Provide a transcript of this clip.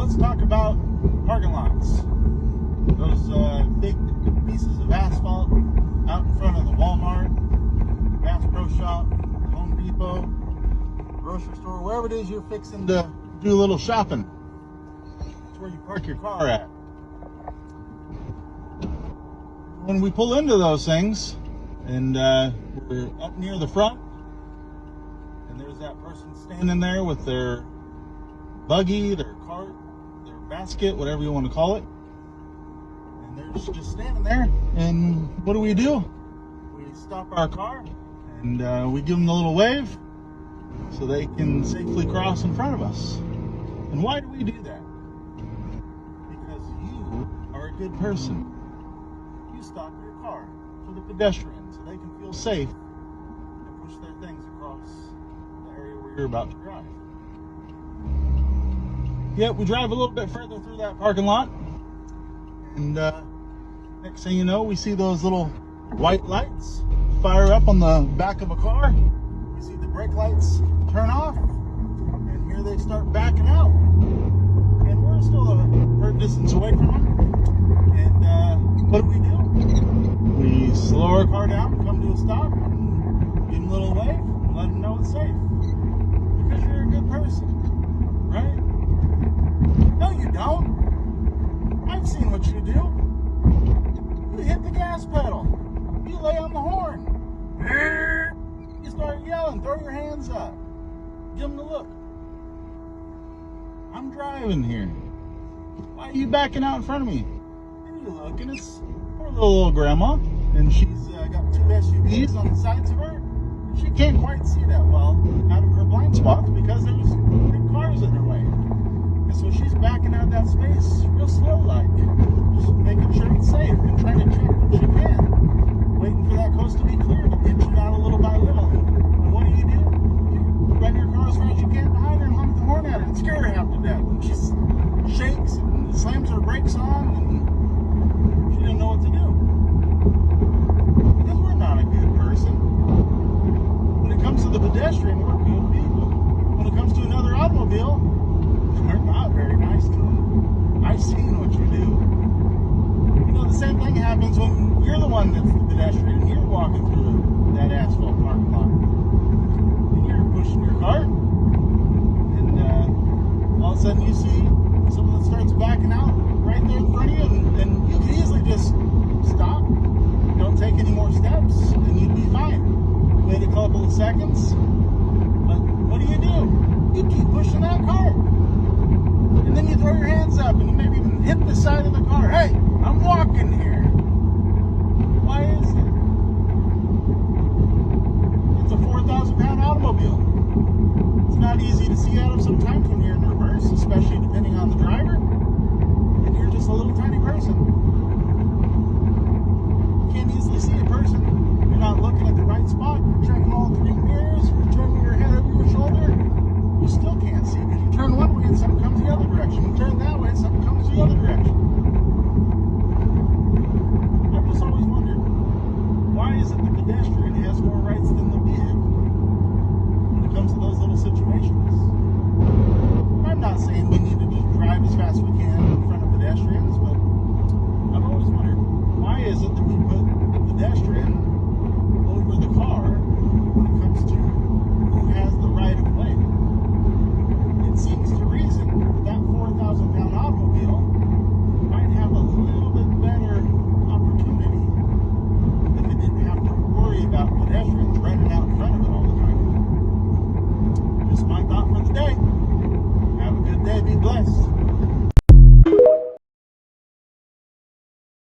let's talk about parking lots. Those big pieces of asphalt out in front of the Walmart, Bass Pro Shop, Home Depot, grocery store, wherever it is you're fixing to do a little shopping. That's where you park your car at. When we pull into those things and we're up near the front, and there's that person standing there with their buggy, their cart, their basket, whatever you want to call it, and they're just standing there, and what do? We stop our car and we give them a little wave so they can safely cross in front of us. And why do we do that? Because you are a good person. You stop your car for the pedestrians so they can feel safe and push their things across the area where you're about to drive. Yet we drive a little bit further through that parking lot, and next thing you know, we see those little white lights fire up on the back of a car. You see the brake lights turn off, and here they start backing out. And we're still a fair distance away from them. And what do? We slow our car down, come to a stop, and give them a little wave, and let them know it's safe. Because you're a good person, right? No, you don't. I've seen what you do. You hit the gas pedal. You lay on the horn. You start yelling, throw your hands up. Give them the look. I'm driving here. Why are you backing out in front of me? And you look, and it's poor little grandma, and she's got two SUVs on the sides of her. And she can't quite see that well out of her blind spots because there's big cars in her way. And so she's backing out that space real slow like, just making sure it's safe and trying to check what she can. Waiting for that coast to be clear to inch it out a little by little. And what do? You run your car as fast as you can behind her and honk the horn at her and scare her half to death. And she shakes and slams her brakes on and she doesn't know what to do. Because we're not a good person. When it comes to the pedestrian, we're good people. When it comes to another automobile, we're not very nice to them. I've seen what you do. You know, the same thing happens when you're the one that's the pedestrian and you're walking through that asphalt parking lot. And you're pushing your cart, and all of a sudden you see someone that starts backing out right there in front of you, and you could easily just stop, don't take any more steps, and you'd be fine. Wait a couple of seconds, but what do? You keep pushing that cart. And then you throw your hands up and you maybe even hit the side of the car. Hey, I'm walking here. Why is it? It's a 4,000-pound automobile. It's not easy to see out of sometimes when you're in reverse.